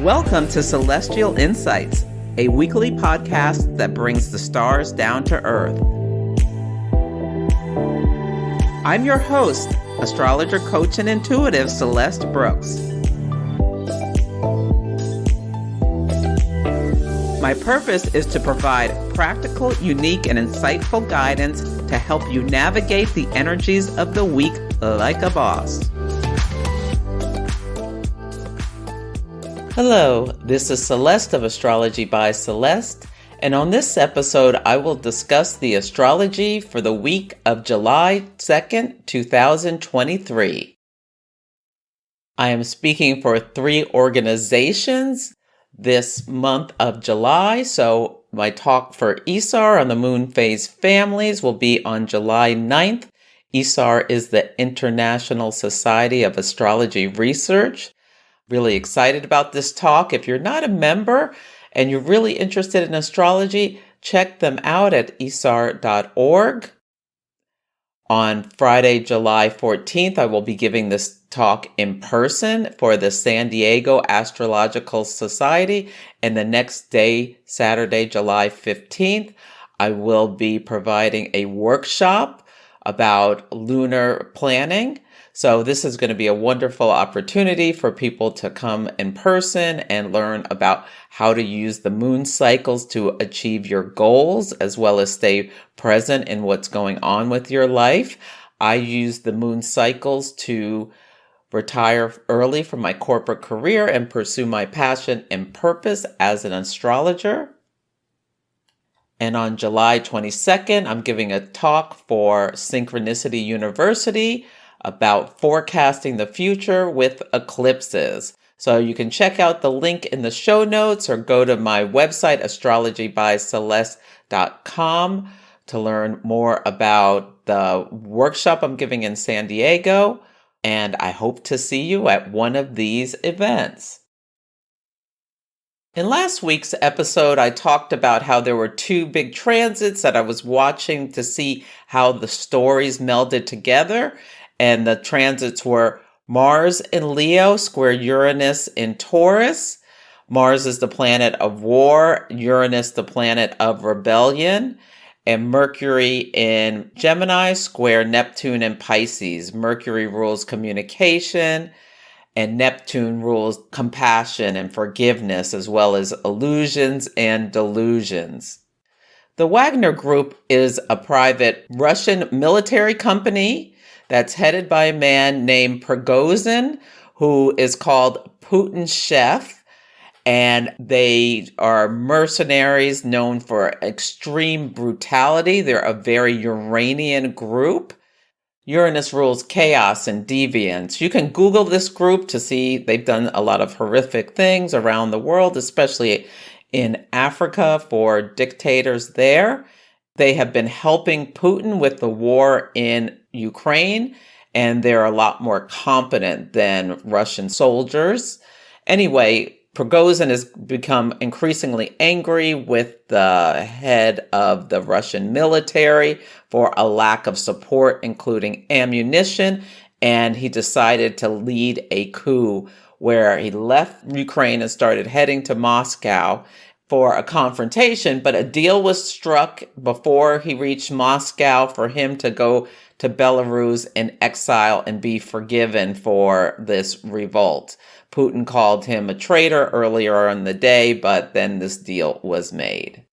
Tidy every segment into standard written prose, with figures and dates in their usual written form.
Welcome to Celestial Insights, a weekly podcast that brings the stars down to earth. I'm your host, astrologer, coach, and intuitive Celeste Brooks. My purpose is to provide practical, unique, and insightful guidance to help you navigate the energies of the week like a boss. Hello, this is Celeste of Astrology by Celeste, and on this episode I will discuss the astrology for the week of July 2nd, 2023. I am speaking for 3 organizations this month of July, so my talk for ISAR on the moon phase families will be on July 9th. ISAR is the International Society of Astrology Research. Really excited about this talk. If you're not a member and you're really interested in astrology, check them out at isar.org. On Friday, July 14th, I will be giving this talk in person for the San Diego Astrological Society. And the next day, Saturday, July 15th, I will be providing a workshop about lunar planning. So this is going to be a wonderful opportunity for people to come in person and learn about how to use the moon cycles to achieve your goals, as well as stay present in what's going on with your life. I use the moon cycles to retire early from my corporate career and pursue my passion and purpose as an astrologer. And on July 22nd, I'm giving a talk for Synchronicity University about forecasting the future with eclipses. So you can check out the link in the show notes or go to my website, astrologybyceleste.com, to learn more about the workshop I'm giving in San Diego. And I hope to see you at one of these events. In last week's episode, I talked about how there were 2 big transits that I was watching to see how the stories melded together. And the transits were Mars in Leo, square Uranus in Taurus. Mars is the planet of war, Uranus the planet of rebellion, and Mercury in Gemini, square Neptune and Pisces. Mercury rules communication, and Neptune rules compassion and forgiveness, as well as illusions and delusions. The Wagner Group is a private Russian military company that's headed by a man named Prigozhin, who is called Putin's chef. And they are mercenaries known for extreme brutality. They're a very Uranian group. Uranus rules chaos and deviance. You can Google this group to see they've done a lot of horrific things around the world, especially in Africa for dictators there. They have been helping Putin with the war in Ukraine, and they're a lot more competent than Russian soldiers. Anyway, Prigozhin has become increasingly angry with the head of the Russian military for a lack of support, including ammunition, and he decided to lead a coup where he left Ukraine and started heading to Moscow for a confrontation, but a deal was struck before he reached Moscow for him to go to Belarus in exile and be forgiven for this revolt. Putin called him a traitor earlier in the day, but then this deal was made.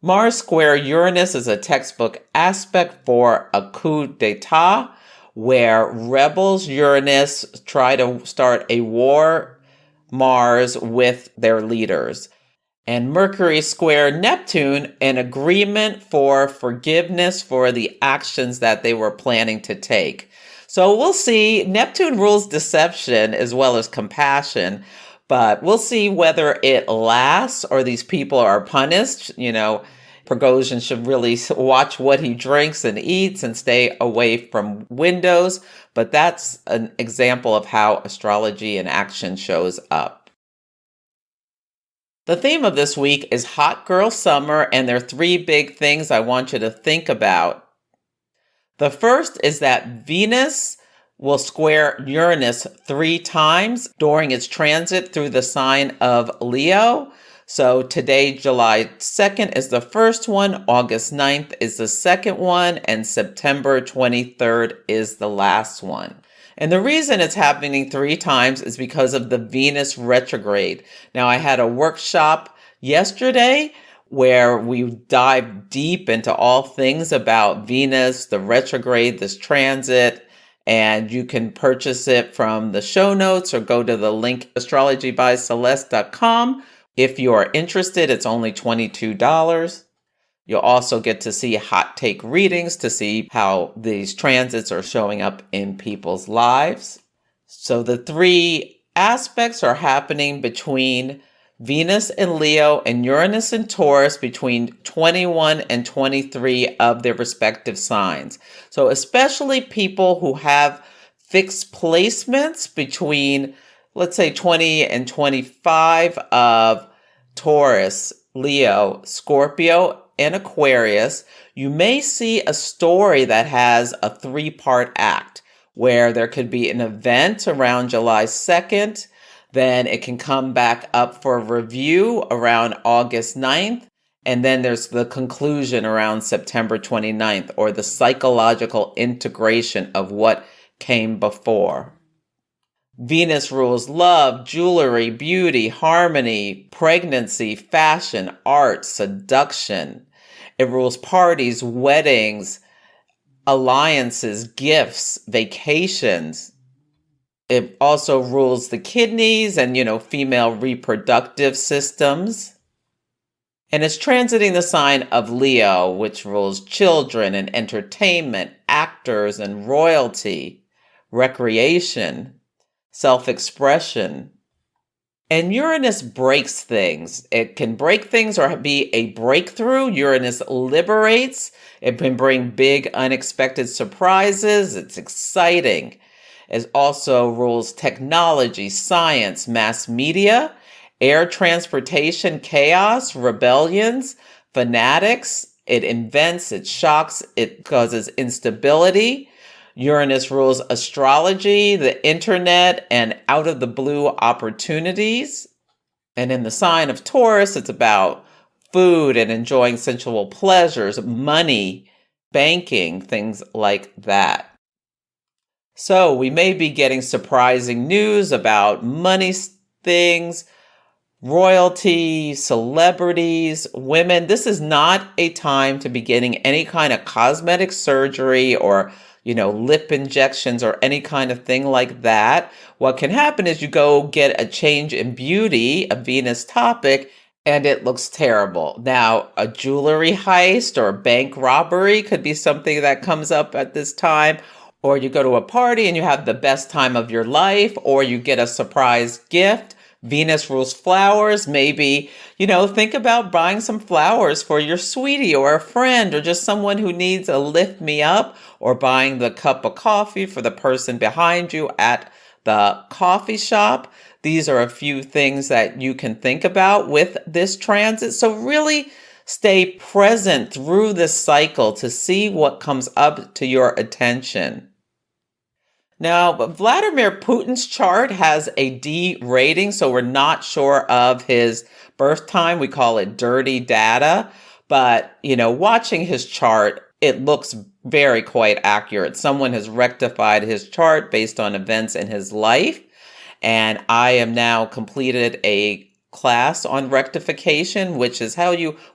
Mars square Uranus is a textbook aspect for a coup d'etat, where rebels Uranus try to start a war Mars with their leaders. And Mercury square Neptune, an agreement for forgiveness for the actions that they were planning to take. So we'll see. Neptune rules deception as well as compassion, but we'll see whether it lasts or these people are punished. Prigozhin should really watch what he drinks and eats and stay away from windows. But that's an example of how astrology in action shows up. The theme of this week is Hot Girl Summer, and there are 3 big things I want you to think about. The first is that Venus will square Uranus 3 times during its transit through the sign of Leo. So today, July 2nd is the first one, August 9th is the second one, and September 23rd is the last one. And the reason it's happening 3 times is because of the Venus retrograde. Now, I had a workshop yesterday where we dive deep into all things about Venus, the retrograde, this transit, and you can purchase it from the show notes or go to the link astrologybyceleste.com. If you are interested, it's only $22. You'll also get to see hot take readings to see how these transits are showing up in people's lives. So the 3 aspects are happening between Venus and Leo and Uranus and Taurus between 21 and 23 of their respective signs. So especially people who have fixed placements between, let's say, 20 and 25 of Taurus, Leo, Scorpio, and Aquarius, you may see a story that has a 3-part act where there could be an event around July 2nd. Then it can come back up for review around August 9th. And then there's the conclusion around September 29th, or the psychological integration of what came before. Venus rules love, jewelry, beauty, harmony, pregnancy, fashion, art, seduction. It rules parties, weddings, alliances, gifts, vacations. It also rules the kidneys and, female reproductive systems. And it's transiting the sign of Leo, which rules children and entertainment, actors and royalty, recreation, self-expression. And Uranus breaks things. It can break things or be a breakthrough. Uranus liberates. It can bring big, unexpected surprises. It's exciting. It also rules technology, science, mass media, air transportation, chaos, rebellions, fanatics. It invents, it shocks, it causes instability. Uranus rules astrology, the internet, and out of the blue opportunities. And in the sign of Taurus, it's about food and enjoying sensual pleasures, money, banking, things like that. So we may be getting surprising news about money things, royalty, celebrities, women. This is not a time to be getting any kind of cosmetic surgery or, lip injections or any kind of thing like that. What can happen is you go get a change in beauty, a Venus topic, and it looks terrible. Now, a jewelry heist or a bank robbery could be something that comes up at this time. Or you go to a party and you have the best time of your life, or you get a surprise gift. Venus rules flowers. Maybe, think about buying some flowers for your sweetie or a friend or just someone who needs a lift me up, or buying the cup of coffee for the person behind you at the coffee shop. These are a few things that you can think about with this transit. So really stay present through this cycle to see what comes up to your attention. Now, Vladimir Putin's chart has a D rating, so we're not sure of his birth time. We call it dirty data. But, watching his chart, it looks very quite accurate. Someone has rectified his chart based on events in his life. And I am now completed a class on rectification, which is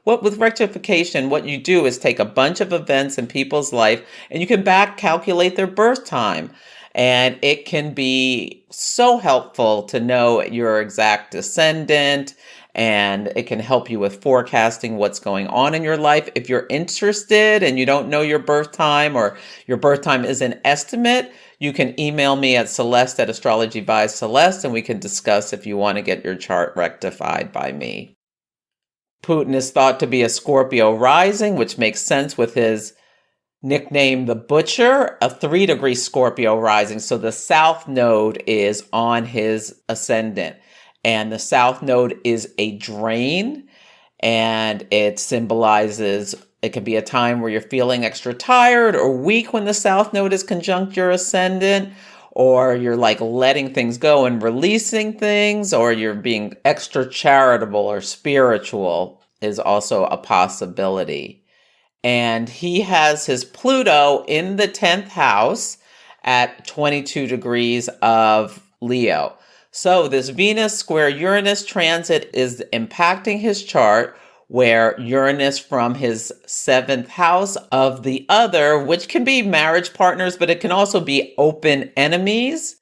with rectification, what you do is take a bunch of events in people's life and you can back calculate their birth time. And it can be so helpful to know your exact ascendant, and it can help you with forecasting what's going on in your life. If you're interested and you don't know your birth time, or your birth time is an estimate, you can email me at Celeste at Astrology by Celeste, and we can discuss if you want to get your chart rectified by me. Putin is thought to be a Scorpio rising, which makes sense with his nickname the Butcher, a 3-degree Scorpio rising. So the South Node is on his ascendant. And the South Node is a drain. And it symbolizes, it can be a time where you're feeling extra tired or weak when the South Node is conjunct your ascendant. or you're like letting things go and releasing things, or you're being extra charitable or spiritual is also a possibility. And he has his Pluto in the 10th house at 22 degrees of Leo. So this Venus square Uranus transit is impacting his chart, where Uranus from his 7th house of the other, which can be marriage partners, but it can also be open enemies,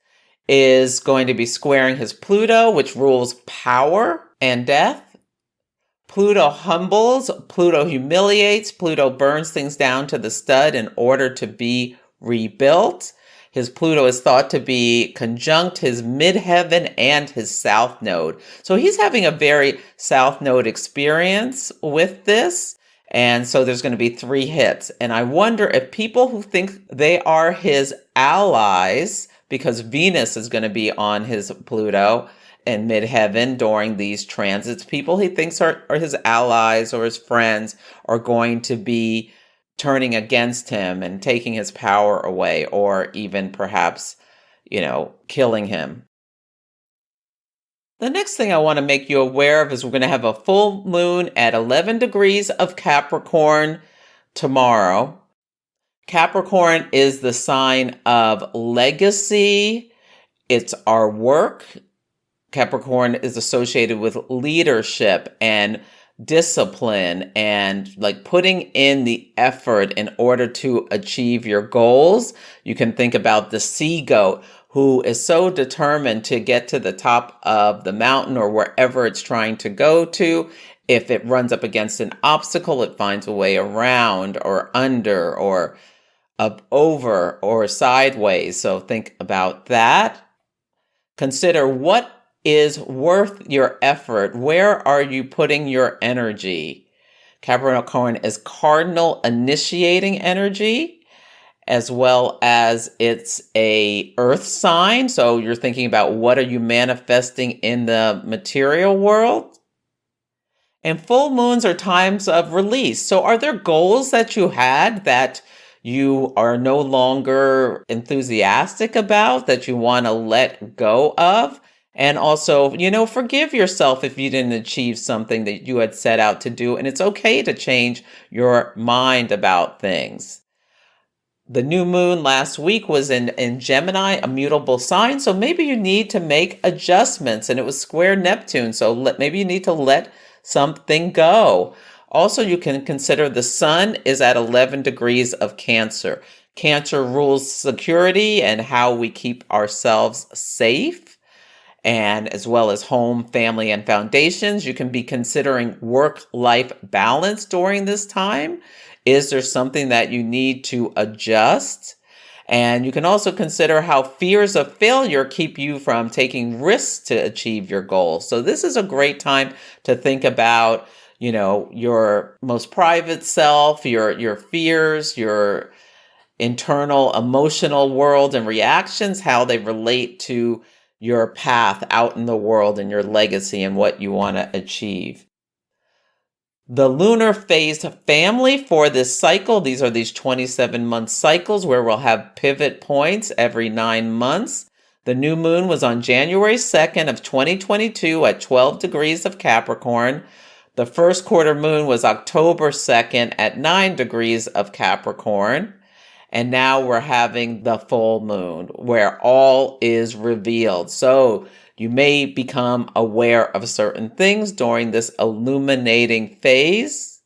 is going to be squaring his Pluto, which rules power and death. Pluto humbles, Pluto humiliates, Pluto burns things down to the stud in order to be rebuilt. His Pluto is thought to be conjunct his midheaven and his south node. So he's having a very south node experience with this. And so there's going to be 3 hits. And I wonder if people who think they are his allies, because Venus is going to be on his Pluto in midheaven during these transits, people he thinks are his allies or his friends are going to be turning against him and taking his power away, or even perhaps, killing him. The next thing I want to make you aware of is we're going to have a full moon at 11 degrees of Capricorn tomorrow. Capricorn is the sign of legacy. It's our work. Capricorn is associated with leadership and discipline and like putting in the effort in order to achieve your goals. You can think about the sea goat who is so determined to get to the top of the mountain or wherever it's trying to go to. If it runs up against an obstacle, it finds a way around or under or up over or sideways. So think about that. Consider what is worth your effort. Where are you putting your energy? Capricorn is cardinal initiating energy, as well as it's a earth sign. So you're thinking about what are you manifesting in the material world? And full moons are times of release. So are there goals that you had that you are no longer enthusiastic about, that you want to let go of? And also, forgive yourself if you didn't achieve something that you had set out to do. And it's okay to change your mind about things. The new moon last week was in Gemini, a mutable sign. So maybe you need to make adjustments, and it was square Neptune. So maybe you need to let something go. Also, you can consider the sun is at 11 degrees of Cancer. Cancer rules security and how we keep ourselves safe, and as well as home, family, and foundations. You can be considering work-life balance during this time. Is there something that you need to adjust? And you can also consider how fears of failure keep you from taking risks to achieve your goals. So this is a great time to think about, your most private self, your fears, your internal emotional world and reactions, how they relate to your path out in the world and your legacy and what you want to achieve. The lunar phase family for this cycle, these are these 27-month cycles where we'll have pivot points every 9 months. The new moon was on January 2nd of 2022 at 12 degrees of Capricorn. The first quarter moon was October 2nd at 9 degrees of Capricorn. And now we're having the full moon where all is revealed. So you may become aware of certain things during this illuminating phase.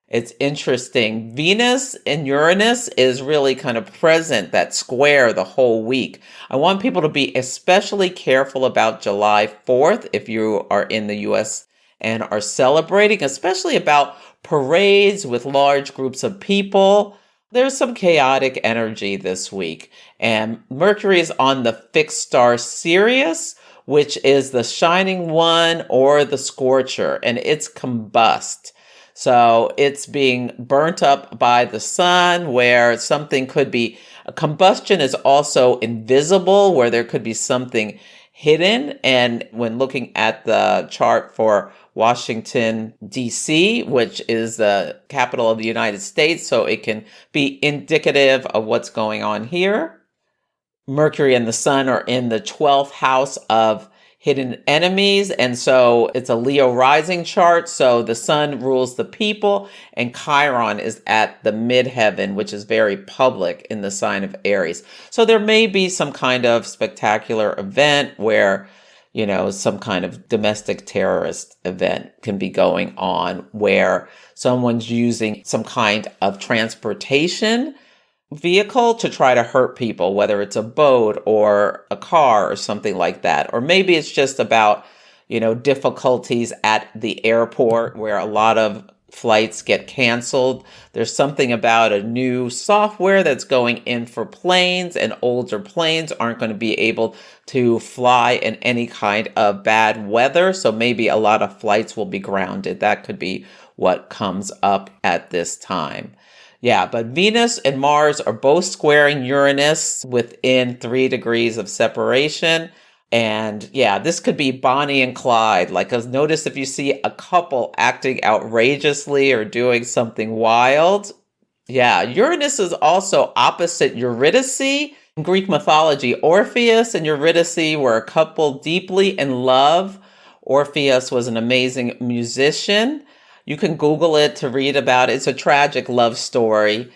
It's interesting. Venus and Uranus is really kind of present, that square, the whole week. I want people to be especially careful about July 4th if you are in the U.S. and are celebrating, especially about parades with large groups of people. There's some chaotic energy this week, and Mercury is on the fixed star Sirius, which is the shining one or the scorcher, and it's combust. So it's being burnt up by the sun, where something could be, a combustion is also invisible, where there could be something hidden. And when looking at the chart for Washington, D.C., which is the capital of the United States, so it can be indicative of what's going on here. Mercury and the Sun are in the 12th house of hidden enemies. And so it's a Leo rising chart. So the Sun rules the people, and Chiron is at the midheaven, which is very public in the sign of Aries. So there may be some kind of spectacular event where, some kind of domestic terrorist event can be going on where someone's using some kind of transportation vehicle to try to hurt people, whether it's a boat or a car or something like that. Or maybe it's just about, difficulties at the airport where a lot of flights get canceled. There's something about a new software that's going in for planes, and older planes aren't going to be able to fly in any kind of bad weather. So maybe a lot of flights will be grounded. That could be what comes up at this time. Yeah, but Venus and Mars are both squaring Uranus within 3 degrees of separation. And yeah, this could be Bonnie and Clyde. Like, notice if you see a couple acting outrageously or doing something wild. Yeah, Uranus is also opposite Eurydice. In Greek mythology, Orpheus and Eurydice were a couple deeply in love. Orpheus was an amazing musician. You can Google it to read about it. It's a tragic love story.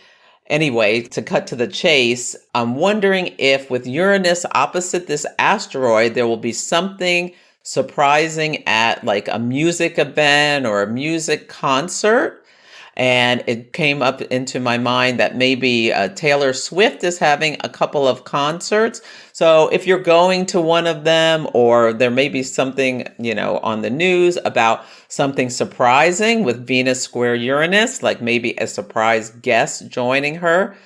Anyway, to cut to the chase, I'm wondering if with Uranus opposite this asteroid, there will be something surprising at like a music event or a music concert. And it came up into my mind that maybe Taylor Swift is having a couple of concerts. So if you're going to one of them, or there may be something, on the news about something surprising with Venus square Uranus, like maybe a surprise guest joining her.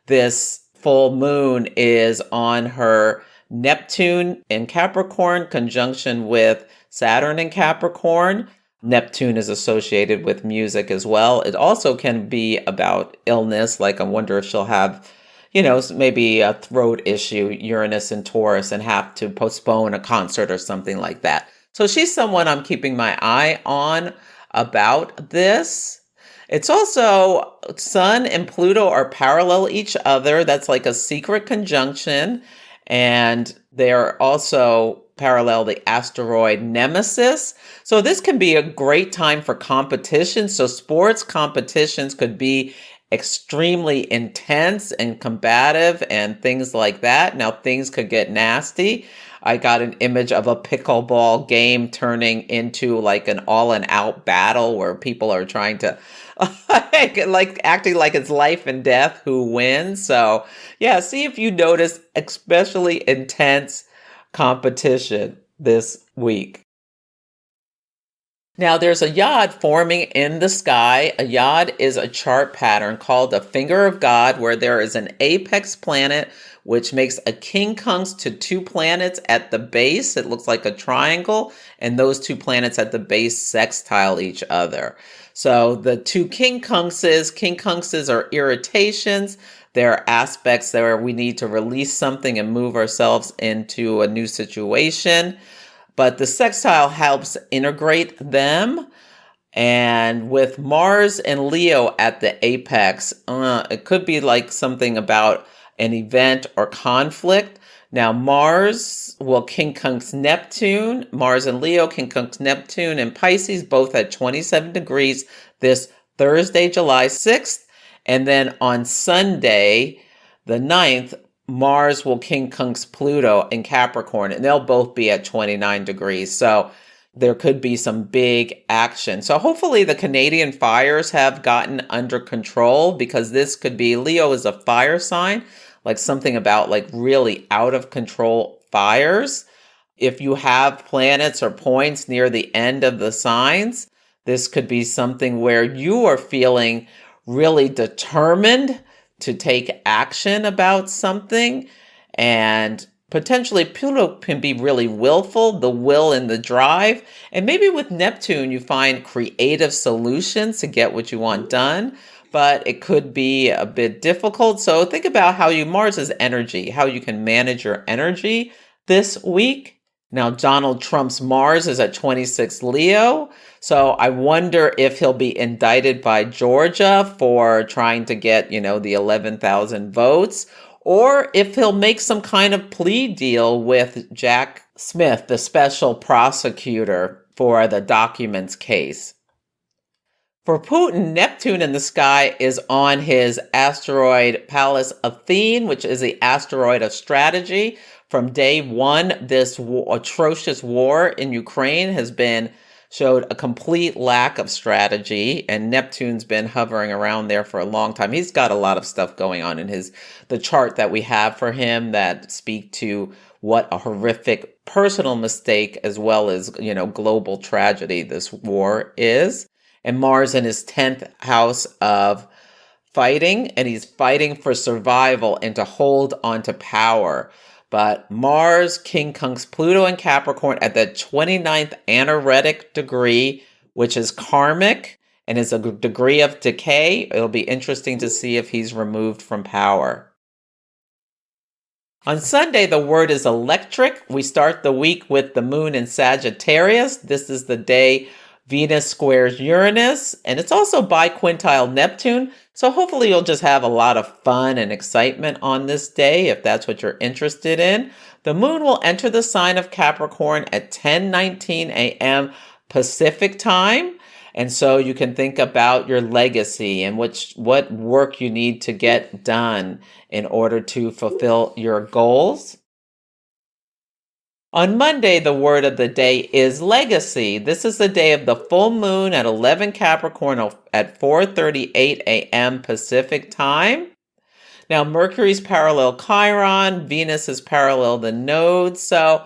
This full moon is on her Neptune in Capricorn conjunction with Saturn in Capricorn. Neptune is associated with music as well. It also can be about illness. Like I wonder if she'll have, maybe a throat issue, Uranus and Taurus, and have to postpone a concert or something like that. So she's someone I'm keeping my eye on about this. It's also Sun and Pluto are parallel each other. That's like a secret conjunction. And they're also parallel the asteroid Nemesis. So this can be a great time for competition. So sports competitions could be extremely intense and combative and things like that. Now things could get nasty. I got an image of a pickleball game turning into like an all-and-out battle where people are trying to like acting like it's life and death who wins. So yeah, see if you notice especially intense competition this week. Now, there's a yod forming in the sky. A yod is a chart pattern called a finger of God, where there is an apex planet, which makes a quincunx to 2 planets at the base. It looks like a triangle, and those 2 planets at the base sextile each other. So the 2 quincunxes are irritations. There are aspects where we need to release something and move ourselves into a new situation. But the sextile helps integrate them. And with Mars and Leo at the apex, it could be like something about an event or conflict. Now, Mars will quincunx Neptune. Mars and Leo quincunx Neptune and Pisces, both at 27 degrees this Thursday, July 6th. And then on Sunday, the 9th, Mars will quincunx Pluto in Capricorn, and they'll both be at 29 degrees. So there could be some big action. So hopefully the Canadian fires have gotten under control, because this could be, Leo is a fire sign, like something about like really out of control fires. If you have planets or points near the end of the signs, this could be something where you are feeling really determined to take action about something. And potentially Pluto can be really willful, the will and the drive. And maybe with Neptune, you find creative solutions to get what you want done, but it could be a bit difficult. So think about how Mars's energy, how you can manage your energy this week. Now, Donald Trump's Mars is at 26 Leo. So I wonder if he'll be indicted by Georgia for trying to get, the 11,000 votes, or if he'll make some kind of plea deal with Jack Smith, the special prosecutor for the documents case. For Putin, Neptune in the sky is on his asteroid Pallas Athene, which is the asteroid of strategy. From day one, this atrocious war in Ukraine showed a complete lack of strategy, and Neptune's been hovering around there for a long time. He's got a lot of stuff going on in the chart that we have for him that speak to what a horrific personal mistake as well as, global tragedy this war is. And Mars in his 10th house of fighting, and he's fighting for survival and to hold on to power. But Mars, quincunx Pluto, and Capricorn at the 29th anaretic degree, which is karmic and is a degree of decay. It'll be interesting to see if he's removed from power. On Sunday, the word is electric. We start the week with the moon in Sagittarius. This is the day Venus squares Uranus, and it's also biquintile Neptune. So hopefully you'll just have a lot of fun and excitement on this day if that's what you're interested in. The moon will enter the sign of Capricorn at 10:19 a.m. Pacific time. And so you can think about your legacy and what work you need to get done in order to fulfill your goals. On Monday, the word of the day is legacy. This is the day of the full moon at 11 Capricorn at 4:38 a.m. Pacific time. Now, Mercury's parallel Chiron, Venus is parallel the nodes. So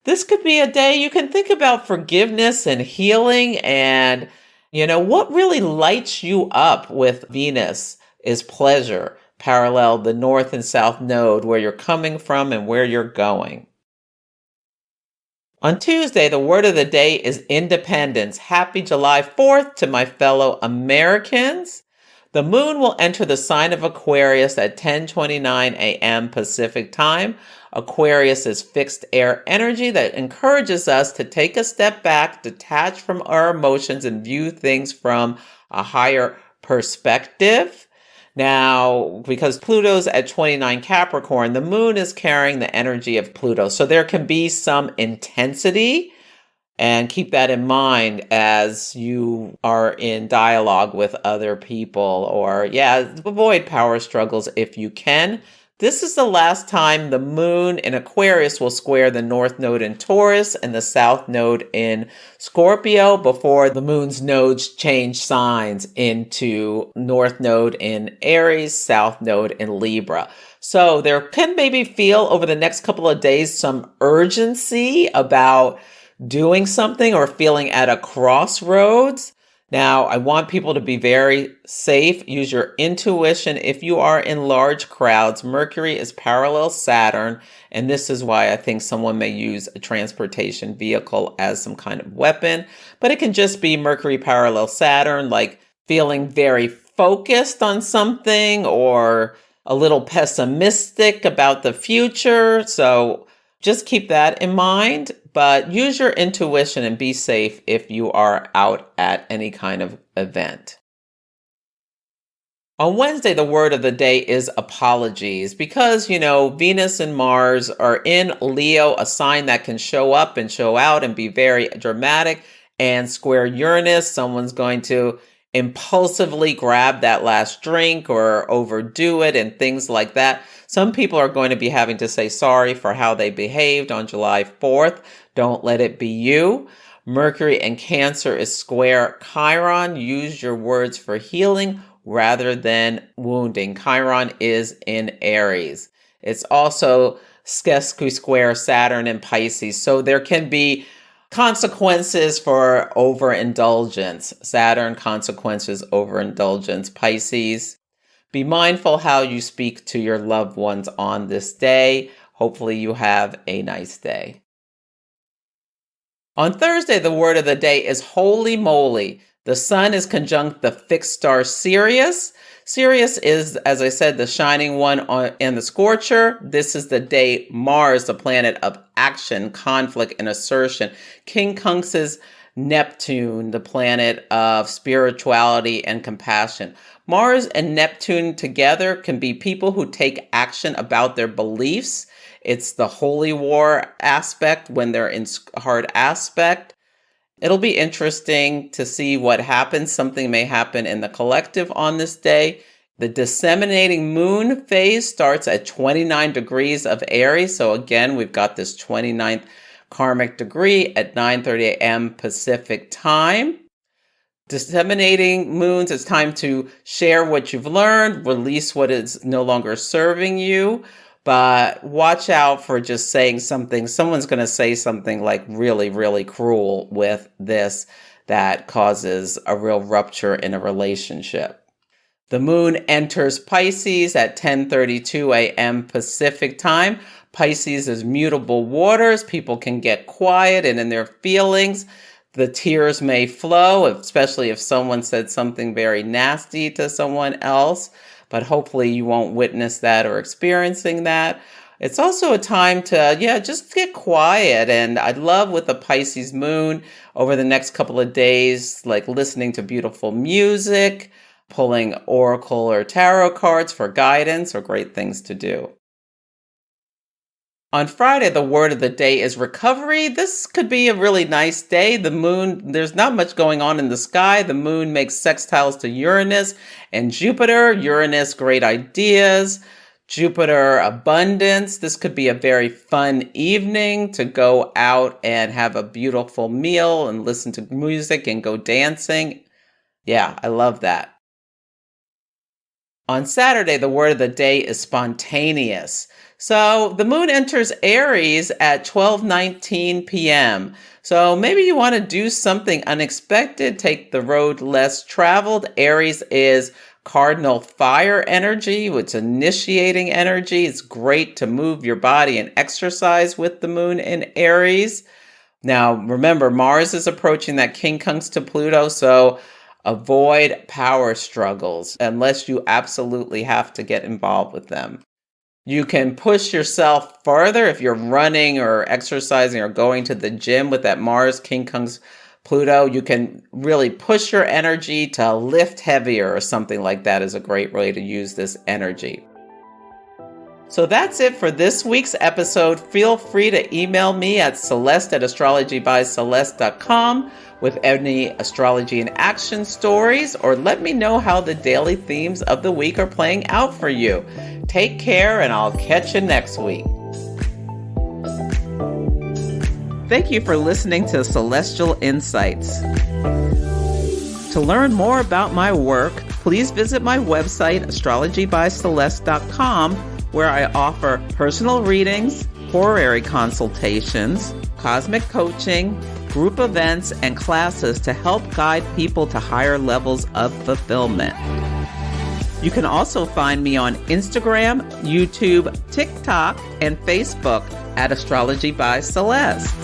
this could be a day you can think about forgiveness and healing. And, what really lights you up with Venus is pleasure, parallel the north and south node, where you're coming from and where you're going. On Tuesday, the word of the day is independence. Happy July 4th to my fellow Americans. The moon will enter the sign of Aquarius at 10:29 a.m. Pacific time. Aquarius is fixed air energy that encourages us to take a step back, detach from our emotions, and view things from a higher perspective. Now, because Pluto's at 29 Capricorn, the moon is carrying the energy of Pluto. So there can be some intensity, and keep that in mind as you are in dialogue with other people, or avoid power struggles if you can. This is the last time the moon in Aquarius will square the north node in Taurus and the south node in Scorpio before the moon's nodes change signs into north node in Aries, south node in Libra. So there can maybe feel over the next couple of days some urgency about doing something or feeling at a crossroads. Now, I want people to be very safe. Use your intuition. If you are in large crowds, Mercury is parallel Saturn, and this is why I think someone may use a transportation vehicle as some kind of weapon. But it can just be Mercury parallel Saturn, like feeling very focused on something or a little pessimistic about the future. So just keep that in mind. But use your intuition and be safe if you are out at any kind of event. On Wednesday, the word of the day is apologies because, Venus and Mars are in Leo, a sign that can show up and show out and be very dramatic, and square Uranus. Someone's going to impulsively grab that last drink or overdo it and things like that. Some people are going to be having to say sorry for how they behaved on July 4th. Don't let it be you. Mercury in Cancer is square Chiron. Use your words for healing rather than wounding. Chiron is in Aries. It's also sesqui square Saturn in Pisces. So there can be consequences for overindulgence. Saturn, consequences, overindulgence. Pisces, be mindful how you speak to your loved ones on this day. Hopefully you have a nice day. On Thursday, the word of the day is holy moly. The sun is conjunct the fixed star Sirius. Sirius is, as I said, the shining one and the scorcher. This is the day Mars, the planet of action, conflict, and assertion, quincunxes Neptune, the planet of spirituality and compassion. Mars and Neptune together can be people who take action about their beliefs. It's the holy war aspect when they're in hard aspect. It'll be interesting to see what happens. Something may happen in the collective on this day. The disseminating moon phase starts at 29 degrees of Aries. So again, we've got this 29th karmic degree at 9:30 a.m. Pacific time. Disseminating moons, it's time to share what you've learned, release what is no longer serving you. But watch out for just saying something. Someone's going to say something like really, really cruel with this that causes a real rupture in a relationship. The moon enters Pisces at 10:32 a.m. Pacific time. Pisces is mutable waters. People can get quiet and in their feelings. The tears may flow, especially if someone said something very nasty to someone else. But hopefully you won't witness that or experiencing that. It's also a time to, just get quiet. And I'd love with the Pisces moon over the next couple of days, like listening to beautiful music, pulling oracle or tarot cards for guidance or great things to do. On Friday, the word of the day is recovery. This could be a really nice day. The moon, there's not much going on in the sky. The moon makes sextiles to Uranus and Jupiter. Uranus, great ideas. Jupiter, abundance. This could be a very fun evening to go out and have a beautiful meal and listen to music and go dancing. Yeah, I love that. On Saturday, the word of the day is spontaneous. So the moon enters Aries at 12:19 p.m. So maybe you want to do something unexpected, take the road less traveled. Aries is cardinal fire energy, which is initiating energy. It's great to move your body and exercise with the moon in Aries. Now, remember, Mars is approaching that quincunx to Pluto, so avoid power struggles unless you absolutely have to get involved with them. You can push yourself further if you're running or exercising or going to the gym with that Mars, quincunx, Pluto. You can really push your energy to lift heavier or something like that is a great way to use this energy. So that's it for this week's episode. Feel free to email me at celeste@astrologybyceleste.com with any astrology in action stories, or let me know how the daily themes of the week are playing out for you. Take care, and I'll catch you next week. Thank you for listening to Celestial Insights. To learn more about my work, please visit my website, astrologybyceleste.com, where I offer personal readings, horary consultations, cosmic coaching, group events, and classes to help guide people to higher levels of fulfillment. You can also find me on Instagram, YouTube, TikTok, and Facebook at Astrology by Celeste.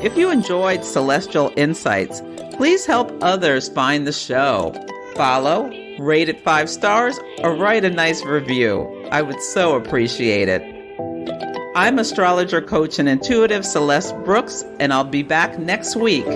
If you enjoyed Celestial Insights, please help others find the show. Follow, rate it 5 stars, or write a nice review. I would so appreciate it. I'm astrologer, coach, and intuitive Celeste Brooks, and I'll be back next week.